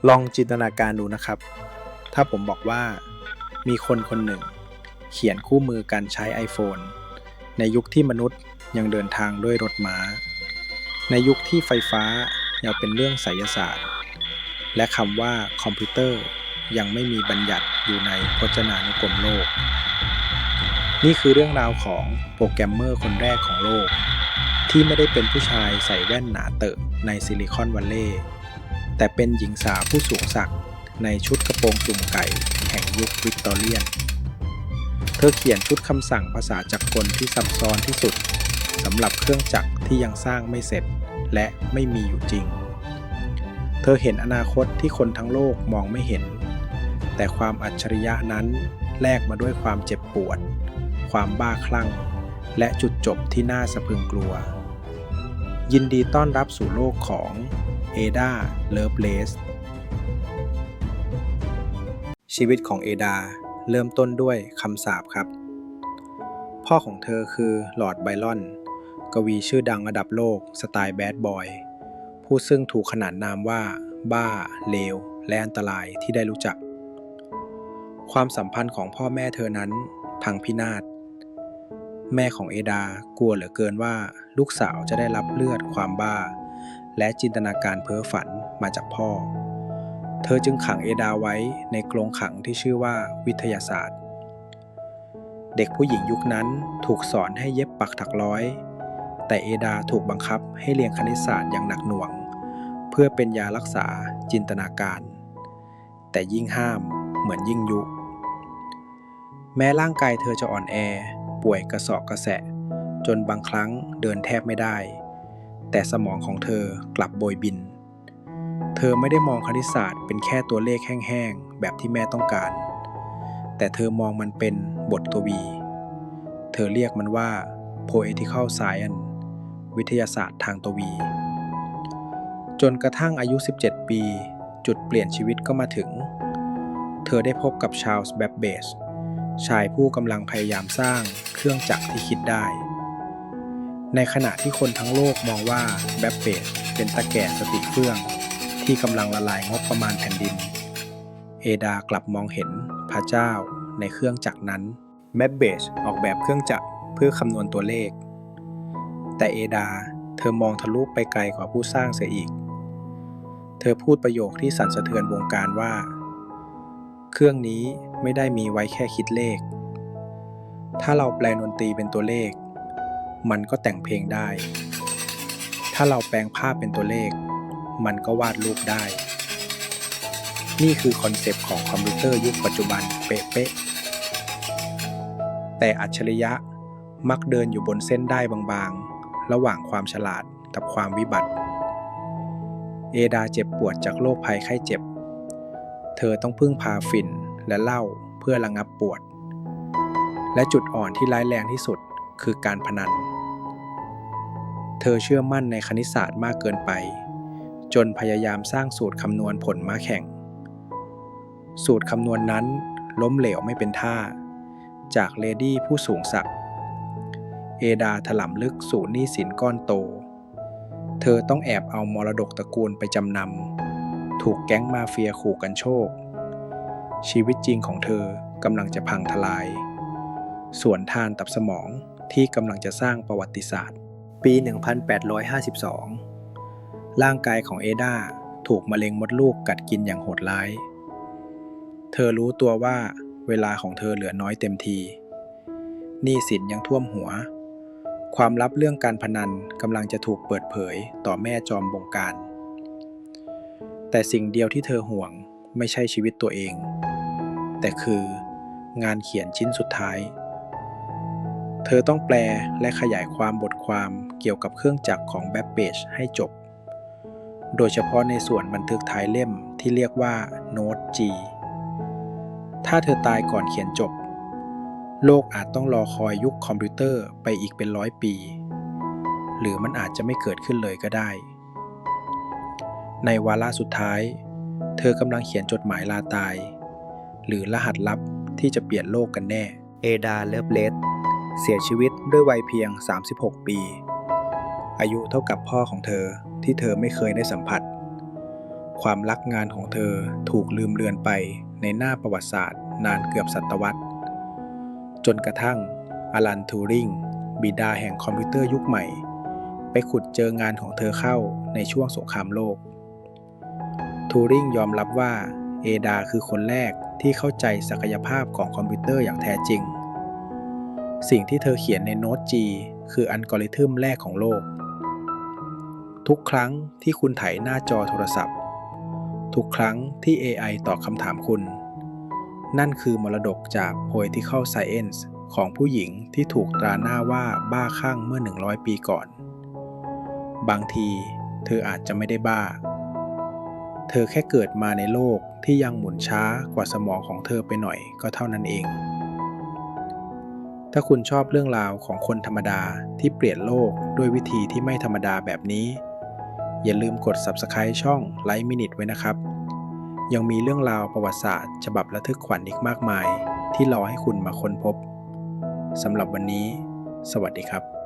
ลองจินตนาการดูนะครับ ถ้าผมบอกว่ามีคนคนหนึ่งเขียนคู่มือการใช้ iPhone ในยุคที่มนุษย์ยังเดินทางด้วยรถม้าในยุคที่ไฟฟ้ายังเป็นเรื่องไสยศาสตร์และคำว่าคอมพิวเตอร์ยังไม่มีบัญญัติอยู่ในพจนานุกรมโลกนี่คือเรื่องราวของโปรแกรมเมอร์คนแรกของโลกที่ไม่ได้เป็นผู้ชายใส่แว่นหนาเตอะในซิลิคอนวัลเลย์แต่เป็นหญิงสาวผู้สูงศักดิ์ในชุดกระโปรงจุ่มไก่แห่งยุควิกตอเรียนเธอเขียนชุดคำสั่งภาษาจักรกลที่ซับซ้อนที่สุดสำหรับเครื่องจักรที่ยังสร้างไม่เสร็จและไม่มีอยู่จริงเธอเห็นอนาคตที่คนทั้งโลกมองไม่เห็นแต่ความอัจฉริยะนั้นแลกมาด้วยความเจ็บปวดความบ้าคลั่งและจุดจบที่น่าสะพรึงกลัวยินดีต้อนรับสู่โลกของเอดาเลิฟเลสชีวิตของเอดาเริ่มต้นด้วยคำสาปครับพ่อของเธอคือลอร์ดไบรอนกวีชื่อดังระดับโลกสไตล์แบดบอยผู้ซึ่งถูกขนานนามว่าบ้าเลวและอันตรายที่ได้รู้จักความสัมพันธ์ของพ่อแม่เธอนั้นพังพินาศแม่ของเอดากลัวเหลือเกินว่าลูกสาวจะได้รับเลือดความบ้าและจินตนาการเพ้อฝันมาจากพ่อเธอจึงขังเอดาไว้ในกรงขังที่ชื่อว่าวิทยาศาสตร์เด็กผู้หญิงยุคนั้นถูกสอนให้เย็บปักถักร้อยแต่เอดาถูกบังคับให้เรียนคณิตศาสตร์อย่างหนักหน่วงเพื่อเป็นยารักษาจินตนาการแต่ยิ่งห้ามเหมือนยิ่งยุแม้ร่างกายเธอจะอ่อนแอป่วยกระสอบกระแสะจนบางครั้งเดินแทบไม่ได้แต่สมองของเธอกลับโบยบินเธอไม่ได้มองคณิตศาสตร์เป็นแค่ตัวเลขแห้งๆแบบที่แม่ต้องการแต่เธอมองมันเป็นบทกวีเธอเรียกมันว่า poetical science วิทยาศาสตร์ทางกวีจนกระทั่งอายุ17ปีจุดเปลี่ยนชีวิตก็มาถึงเธอได้พบกับชาร์ลส์แบปเบจชายผู้กำลังพยายามสร้างเครื่องจักรที่คิดได้ในขณะที่คนทั้งโลกมองว่าแบปเบจเป็นตาแก่สติเฟื่องที่กำลังละลายงบประมาณแผ่นดินเอดากลับมองเห็นพระเจ้าในเครื่องจักรนั้นแบปเบจออกแบบเครื่องจักรเพื่อคำนวณตัวเลขแต่เอดาเธอมองทะลุไปไกลกว่าผู้สร้างเสียอีกเธอพูดประโยคที่สั่นสะเทือนวงการว่าเครื่องนี้ไม่ได้มีไว้แค่คิดเลขถ้าเราแปลดนตรีเป็นตัวเลขมันก็แต่งเพลงได้ถ้าเราแปลงภาพเป็นตัวเลขมันก็วาดรูปได้นี่คือคอนเซปต์ของคอมพิวเตอร์ยุคปัจจุบันเป๊ะๆแต่อัจฉริยะมักเดินอยู่บนเส้นได้บางๆระหว่างความฉลาดกับความวิบัติเอดาเจ็บปวดจากโรคภัยไข้เจ็บเธอต้องพึ่งพาฝิ่นและเหล้าเพื่อระงับปวดและจุดอ่อนที่ร้ายแรงที่สุดคือการพนันเธอเชื่อมั่นในคณิตศาสตร์มากเกินไปจนพยายามสร้างสูตรคำนวณผลม้าแข่งสูตรคำนวณนั้นล้มเหลวไม่เป็นท่าจากเลดี้ผู้สูงศักดิ์เอดาถลำลึกสู่หนี้สินก้อนโตเธอต้องแอบเอามรดกตระกูลไปจำนำถูกแก๊งมาเฟียขู่กันโชคชีวิตจริงของเธอกำลังจะพังทลายสวนทางกับสมองที่กำลังจะสร้างประวัติศาสตร์ปี 1852 ร่างกายของเอดาถูกมะเร็งมดลูกกัดกินอย่างโหดร้ายเธอรู้ตัวว่าเวลาของเธอเหลือน้อยเต็มทีหนี้สินยังท่วมหัวความลับเรื่องการพนันกำลังจะถูกเปิดเผยต่อแม่จอมบงการแต่สิ่งเดียวที่เธอห่วงไม่ใช่ชีวิตตัวเองแต่คืองานเขียนชิ้นสุดท้ายเธอต้องแปลและขยายความบทความเกี่ยวกับเครื่องจักรของแบปเบจให้จบโดยเฉพาะในส่วนบันทึกท้ายเล่มที่เรียกว่าโน้ต G ถ้าเธอตายก่อนเขียนจบโลกอาจต้องรอคอยยุคคอมพิวเตอร์ไปอีกเป็น100 ปีหรือมันอาจจะไม่เกิดขึ้นเลยก็ได้ในวาระสุดท้ายเธอกำลังเขียนจดหมายลาตายหรือรหัสลับที่จะเปลี่ยนโลกกันแน่เอดาเลิฟเลสเสียชีวิตด้วยวัยเพียง36 ปีอายุเท่ากับพ่อของเธอที่เธอไม่เคยได้สัมผัส ความรักงานของเธอถูกลืมเลือนไปในหน้าประวัติศาสตร์นานเกือบศตวรรษจนกระทั่งอลัน ทูริงบิดาแห่งคอมพิวเตอร์ยุคใหม่ไปขุดเจองานของเธอเข้าในช่วงสงครามโลกทูริงยอมรับว่าเอดาคือคนแรกที่เข้าใจศักยภาพของคอมพิวเตอร์อย่างแท้จริงสิ่งที่เธอเขียนในโน้ต G คืออัลกอริทึมแรกของโลกทุกครั้งที่คุณไถหน้าจอโทรศัพท์ทุกครั้งที่ AI ตอบคำถามคุณนั่นคือมรดกจาก Poetical Science ของผู้หญิงที่ถูกตราหน้าว่าบ้าคลั่งเมื่อ100 ปีก่อนบางทีเธออาจจะไม่ได้บ้าเธอแค่เกิดมาในโลกที่ยังหมุนช้ากว่าสมองของเธอไปหน่อยก็เท่านั้นเองถ้าคุณชอบเรื่องราวของคนธรรมดาที่เปลี่ยนโลกด้วยวิธีที่ไม่ธรรมดาแบบนี้อย่าลืมกด Subscribe ช่อง Light Minute ไว้นะครับยังมีเรื่องราวประวัติศาสตร์ฉบับระทึกขวัญอีกมากมายที่รอให้คุณมาค้นพบสำหรับวันนี้สวัสดีครับ